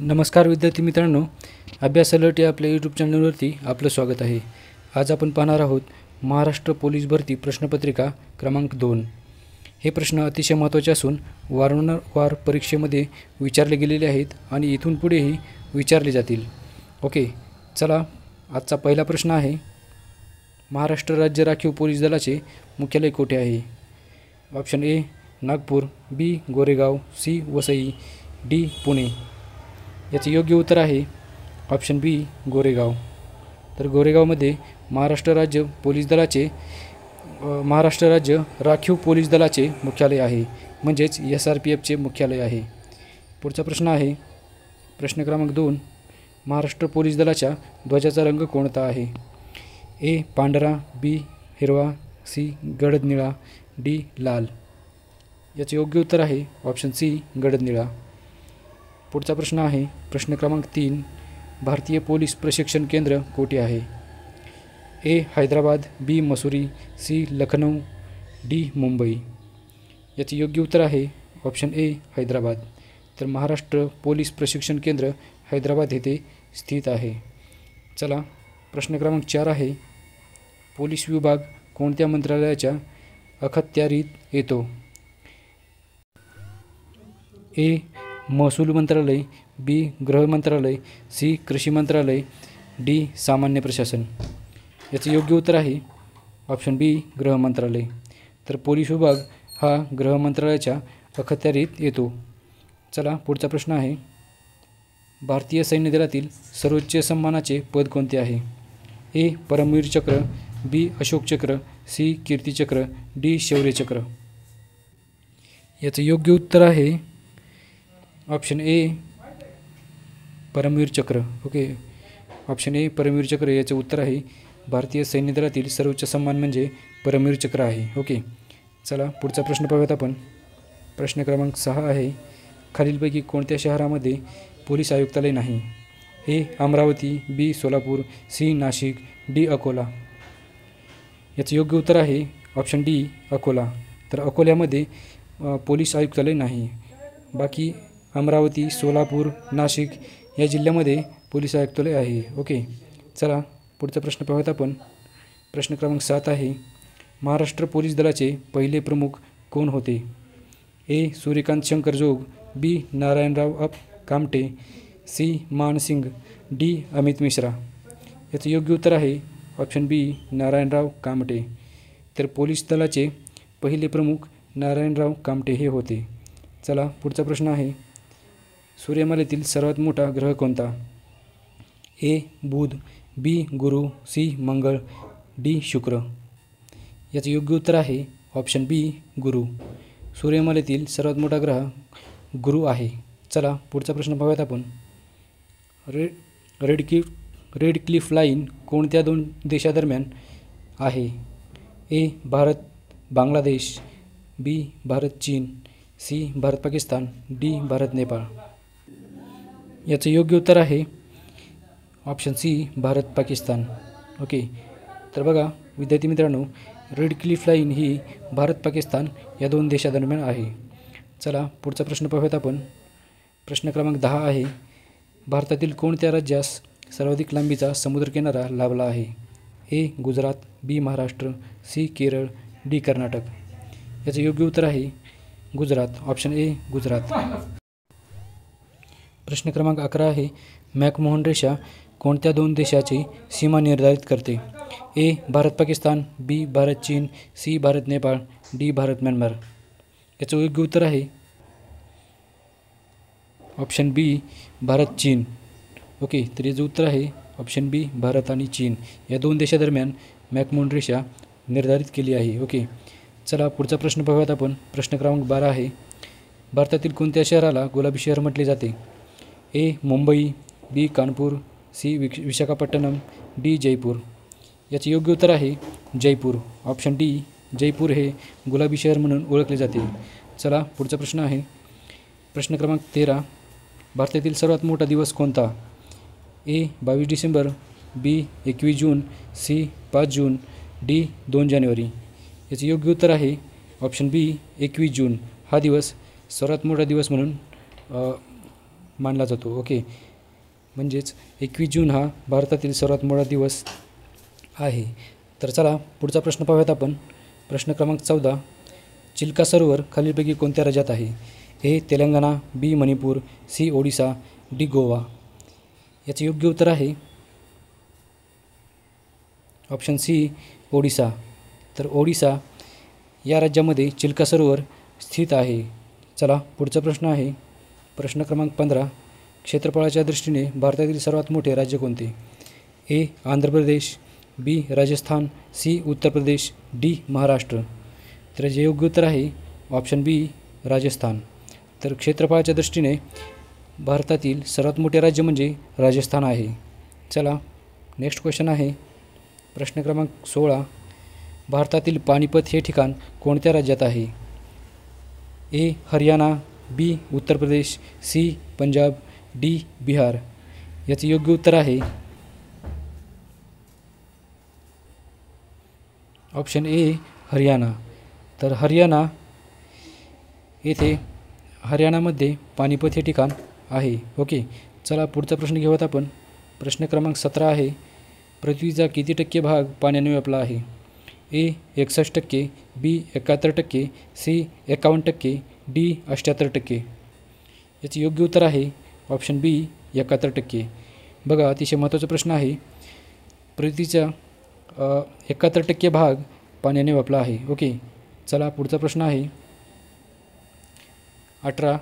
नमस्कार विद्यार्थी मित्रांनो, अभ्यास अलर्ट या आपल्या यूट्यूब चॅनलवरती आपलं स्वागत आहे. आज आपण पाहणार आहोत महाराष्ट्र पोलीस भरती प्रश्नपत्रिका क्रमांक 2. हे प्रश्न अतिशय महत्त्वाचे असून वारंवार परीक्षेमध्ये विचारले गेलेले आहेत आणि इथून पुढेही विचारले जातील. ओके, चला आजचा पहिला प्रश्न आहे. महाराष्ट्र राज्य राखीव पोलीस दलाचे मुख्यालय कोठे आहे? Option A Nagpur, B Goregaon, C Vasai, D Pune. याचे योग्य उत्तर आहे ऑप्शन बी गोरेगाव. तर गोरेगावमध्ये महाराष्ट्र राज्य राखीव पोलीस दलाचे मुख्यालय आहे, म्हणजेच SRPFचे मुख्यालय आहे. पुढचा प्रश्न आहे प्रश्न क्रमांक 2. महाराष्ट्र पोलीस दलाच्या ध्वजाचा रंग कोणता आहे? ए पांढरा, बी हिरवा, सी गडद निळा, डी लाल. याचे योग्य उत्तर आहे ऑप्शन सी गडद निळा. पुढचा प्रश्न आहे प्रश्न क्रमांक 3. भारतीय पोलीस प्रशिक्षण केंद्र कोठे आहे? ए हैदराबाद, बी मसुरी, सी लखनौ, डी मुंबई. याचे योग्य उत्तर आहे ऑप्शन ए हैदराबाद. तर महाराष्ट्र पोलीस प्रशिक्षण केंद्र हैदराबाद येथे स्थित आहे. चला प्रश्न क्रमांक 4 आहे. पोलीस विभाग कोणत्या मंत्रालयाच्या अखत्यारीत येतो? ए महसूल मंत्रालय, बी गृह मंत्रालय, सी कृषी मंत्रालय, डी सामान्य प्रशासन. याचे योग्य उत्तर आहे ऑप्शन बी गृह मंत्रालय. तर पोलीस विभाग हा गृह मंत्रालयाच्या अखत्यारीत येतो. चला पुढचा प्रश्न आहे. भारतीय सैन्य दलातील सर्वोच्च सन्मानाचे पद कोणते आहे? ए परमवीर चक्र, बी अशोक चक्र, सी कीर्ती चक्र, डी शौर्य चक्र. याचे योग्य उत्तर आहे ऑप्शन ए परमवीर चक्र. ओके, ऑप्शन ए परमवीर चक्र याचे उत्तर आहे. भारतीय सैन्य दलातील सर्वोच्च सन्मान म्हणजे परमवीर चक्र आहे. ओके, चला पुढचा प्रश्न पाहूयात आपण. प्रश्न क्रमांक 6 आहे. खालीलपैकी कोणत्या शहरामध्ये पोलीस आयुक्तालय नाही? ए अमरावती, बी सोलापूर, सी नाशिक, डी अकोला. याचे योग्य उत्तर आहे ऑप्शन डी अकोला. तर अकोल्यामध्ये पोलीस आयुक्तालय नाही. बाकी अमरावती, सोलापूर, नाशिक या जिल्ह्यामध्ये पोलीस आयुक्तालय आहे. ओके, चला पुढचा प्रश्न पाहूयात आपण. प्रश्न क्रमांक 7 आहे. महाराष्ट्र पोलीस दलाचे पहिले प्रमुख कोण होते? ए सूर्यकांत शंकर जोग, बी नारायणराव कामटे, सी मानसिंग, डी अमित मिश्रा. याचे योग्य उत्तर आहे ऑप्शन बी नारायणराव कामटे. तर पोलीस दलाचे पहिले प्रमुख नारायणराव कामटे हे होते. चला पुढचा प्रश्न आहे. सूर्यमालेतील सर्वात मोठा ग्रह कोणता? ए बुध, बी गुरु, सी मंगळ, डी शुक्र. याचे योग्य उत्तर आहे ऑप्शन बी गुरु. सूर्यमालेतील सर्वात मोठा ग्रह गुरु आहे. चला पुढचा प्रश्न पाहूयात आपण. रेड क्लिफ लाईन कोणत्या 2 देशादरम्यान आहे? ए भारत बांगलादेश, बी भारत चीन, सी भारत पाकिस्तान, डी भारत नेपाळ. याचं योग्य उत्तर आहे option C Bharat Pakistan. Okay, तर बघा विद्यार्थी मित्रांनो, रेड क्लिफ लाईन ही भारत पाकिस्तान या 2 देशादरम्यान आहे. चला पुढचा प्रश्न पाहूयात आपण. प्रश्न क्रमांक 10 आहे. भारतातील कोणत्या राज्यास सर्वाधिक लांबीचा समुद्रकिनारा लाभला आहे? ए गुजरात, बी महाराष्ट्र, सी केरळ, डी कर्नाटक. याचे योग्य उत्तर आहे गुजरात. Option A Gujarat. प्रश्न क्रमांक 11 आहे. मॅकमोहन रेषा कोणत्या 2 देशाची सीमा निर्धारित करते? ए भारत पाकिस्तान, बी भारत चीन, C Bharat Nepal, D Bharat Myanmar. याचं योग्य उत्तर आहे ऑप्शन बी भारत चीन. ओके, तर याचं उत्तर आहे ऑप्शन बी भारत आणि चीन या 2 देशादरम्यान मॅकमोहन रेषा निर्धारित केली आहे. ओके, चला पुढचा प्रश्न पाहूयात आपण. प्रश्न क्रमांक 12 आहे. भारतातील कोणत्या शहराला गुलाबी शहर म्हटले जाते? ए मुंबई, बी कानपूर, सी विशाखापट्टणम, डी जयपूर. याचे योग्य उत्तर आहे जयपूर. ऑप्शन डी जयपूर हे गुलाबी शहर म्हणून ओळखले जाते. चला पुढचा प्रश्न आहे. प्रश्न क्रमांक 13. भारतातील सर्वात मोठा दिवस कोणता? ए 22 डिसेंबर, बी 21 जून, सी 5 जून, डी 2 जानेवारी. याचे योग्य उत्तर आहे ऑप्शन बी 21 जून. हा दिवस सर्वात मोठा दिवस म्हणून मानला जातो. ओके, म्हणजेच 21 जून हा भारतातील सर्वात मोठा दिवस आहे. तर चला पुढचा प्रश्न पाहूयात आपण. प्रश्न क्रमांक 14. चिल्का सरोवर खालीलपैकी कोणत्या राज्यात आहे? ए तेलंगणा, बी मणिपूर, सी ओडिसा, डी गोवा. याचे योग्य उत्तर आहे ऑप्शन सी ओडिसा. तर ओडिसा या राज्यामध्ये चिल्का सरोवर स्थित आहे. चला पुढचा प्रश्न आहे. प्रश्न क्रमांक 15. क्षेत्रफळाच्या दृष्टीने भारतातील सर्वात मोठे राज्य कोणते? ए आंध्र प्रदेश, बी राजस्थान, सी उत्तर प्रदेश, डी महाराष्ट्र. तर जे योग्य उत्तर आहे ऑप्शन बी राजस्थान. तर क्षेत्रफळाच्या दृष्टीने भारतातील सर्वात मोठे राज्य म्हणजे राजस्थान आहे. चला नेक्स्ट क्वेश्चन आहे. प्रश्न क्रमांक 16. भारतातील पानिपत हे ठिकाण कोणत्या राज्यात आहे? ए हरियाणा, बी उत्तर प्रदेश, सी पंजाब, डी बिहार. याचे योग्य उत्तर आहे ऑप्शन ए हरियाणा. तर हरियाणामध्ये पानिपत हे ठिकाण आहे. ओके, चला पुढचा प्रश्न घेऊयात आपण. प्रश्न क्रमांक 17 आहे. पृथ्वीचा किती टक्के भाग पाण्याने व्यापला आहे? ए 61%, बी 71%, सी 51%, डी 78%. याचे योग्य उत्तर आहे ऑप्शन बी 71%. बघा, अतिशय महत्त्वाचा प्रश्न आहे. पृथ्वीचा 71% भाग पाण्याने व्यापला आहे. ओके, चला पुढचा प्रश्न आहे 18.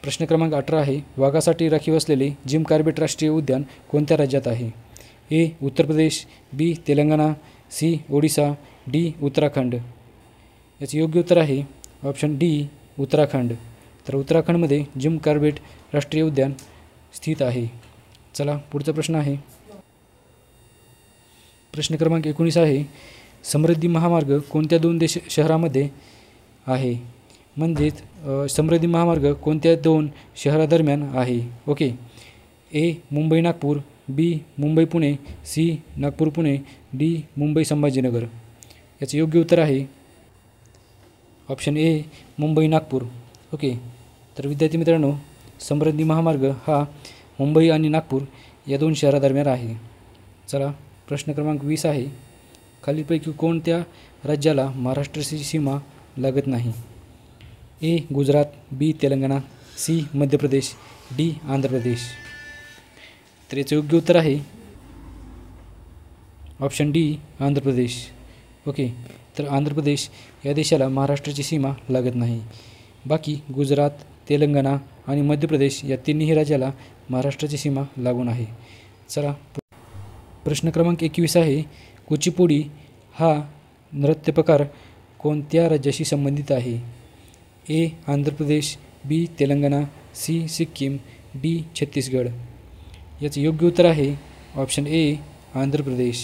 प्रश्न क्रमांक 18 आहे. वाघासाठी राखीव असलेले जिम कॉर्बेट राष्ट्रीय उद्यान कोणत्या राज्यात आहे? ए उत्तर प्रदेश, बी तेलंगणा, सी ओडिसा, डी उत्तराखंड. याचे योग्य उत्तर आहे ऑप्शन डी उत्तराखंड. तर उत्तराखंडमध्ये जिम कॉर्बेट राष्ट्रीय उद्यान स्थित आहे. चला पुढचा प्रश्न आहे. प्रश्न क्रमांक 19 आहे. समृद्धी महामार्ग कोणत्या 2 शहरामध्ये आहे? म्हणजेच समृद्धी महामार्ग कोणत्या 2 शहरादरम्यान आहे? ओके, ए मुंबई नागपूर, बी मुंबई पुणे, सी नागपूर पुणे, डी मुंबई संभाजीनगर. याचे योग्य उत्तर आहे ऑप्शन ए मुंबई नागपूर. ओके, तर विद्यार्थी मित्रांनो, समृद्धी महामार्ग हा मुंबई आणि नागपूर या 2 शहरादरम्यान आहे. चला प्रश्न क्रमांक 20 आहे. खालीलपैकी कोणत्या राज्याला महाराष्ट्राची सीमा लागत नाही? ए गुजरात, बी तेलंगणा, सी मध्य प्रदेश, डी आंध्र प्रदेश. तर याचे योग्य उत्तर आहे option D Andhra Pradesh. Okay, तर आंध्र प्रदेश या देशाला महाराष्ट्राची सीमा लागत नाही. बाकी गुजरात, तेलंगणा आणि मध्य प्रदेश या तिन्ही राज्याला महाराष्ट्राची सीमा लागून आहे. चला प्रश्न क्रमांक 21 आहे. कुचिपुडी हा नृत्यप्रकार कोणत्या राज्याशी संबंधित आहे? ए आंध्र प्रदेश, बी तेलंगणा, सी सिक्कीम, डी छत्तीसगड. याचे योग्य उत्तर आहे ऑप्शन ए आंध्र प्रदेश.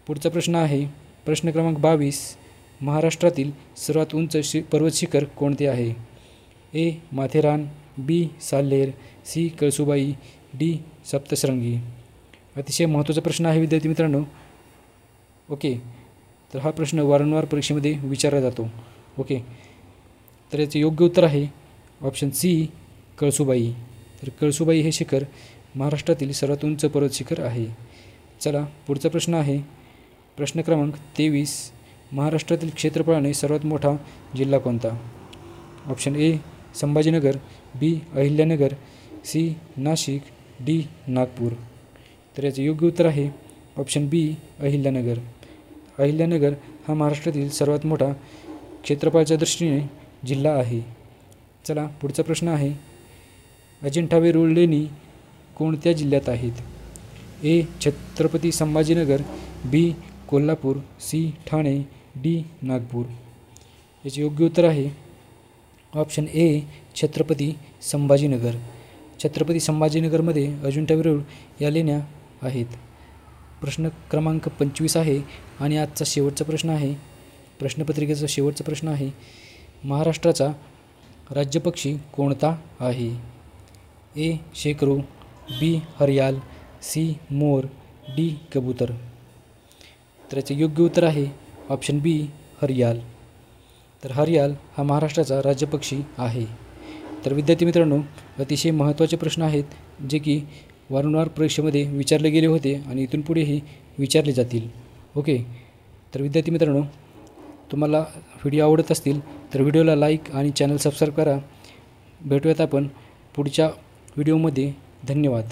पुढचा प्रश्न आहे. प्रश्न क्रमांक 22. महाराष्ट्रातील सर्वात उंच पर्वत शिखर कोणते आहे? ए माथेरान, बी साल्हेर, सी कळसुबाई, डी सप्तशृंगी. अतिशय महत्त्वाचा प्रश्न आहे विद्यार्थी मित्रांनो. ओके, तर हा प्रश्न वारंवार परीक्षेमध्ये विचारला जातो. ओके, तर याचे योग्य उत्तर आहे ऑप्शन सी कळसुबाई. तर कळसुबाई हे शिखर महाराष्ट्रातील सर्वात उंच पर्वत शिखर आहे. चला पुढचा प्रश्न आहे. प्रश्न क्रमांक 23. महाराष्ट्रातील क्षेत्रफळाने सर्वात मोठा जिल्हा कोणता? Option A Sambhajinagar, B Ahilyanagar, C Nashik, D Nagpur. तर याचे योग्य उत्तर आहे ऑप्शन बी अहिल्यानगर. अहिल्यानगर हा महाराष्ट्रातील सर्वात मोठा क्षेत्रफळाच्या दृष्टीने जिल्हा आहे. चला पुढचा प्रश्न आहे. अजिंठा वेरूळ लेणी कोणत्या जिल्ह्यात आहेत? ए छत्रपती संभाजीनगर, बी कोल्हापूर, सी ठाणे, डी नागपूर. याचे योग्य उत्तर आहे ऑप्शन ए छत्रपती संभाजीनगर. छत्रपती संभाजीनगरमध्ये अजिंठा वेरूळ या लेण्या आहेत. प्रश्न क्रमांक 25 आहे आणि आजचा शेवटचा प्रश्न आहे. प्रश्नपत्रिकेचा शेवटचा प्रश्न आहे. महाराष्ट्राचा राज्यपक्षी कोणता आहे? ए शेकरू, बी हरियाल, सी मोर, डी कबूतर. तर याचे योग्य उत्तर आहे ऑप्शन बी हरियाल. तर हरियाल हा महाराष्ट्राचा राज्यपक्षी आहे. तर विद्यार्थी मित्रांनो, अतिशय महत्त्वाचे प्रश्न आहेत जे की वारंवार परीक्षेमध्ये विचारले गेले होते आणि इथून पुढेही विचारले जातील. ओके, तर विद्यार्थी मित्रांनो, तुम्हाला व्हिडिओ आवडत असतील तर व्हिडिओला लाईक आणि चॅनल सबस्क्राईब करा. भेटूयात आपण पुढच्या व्हिडिओमध्ये. धन्यवाद.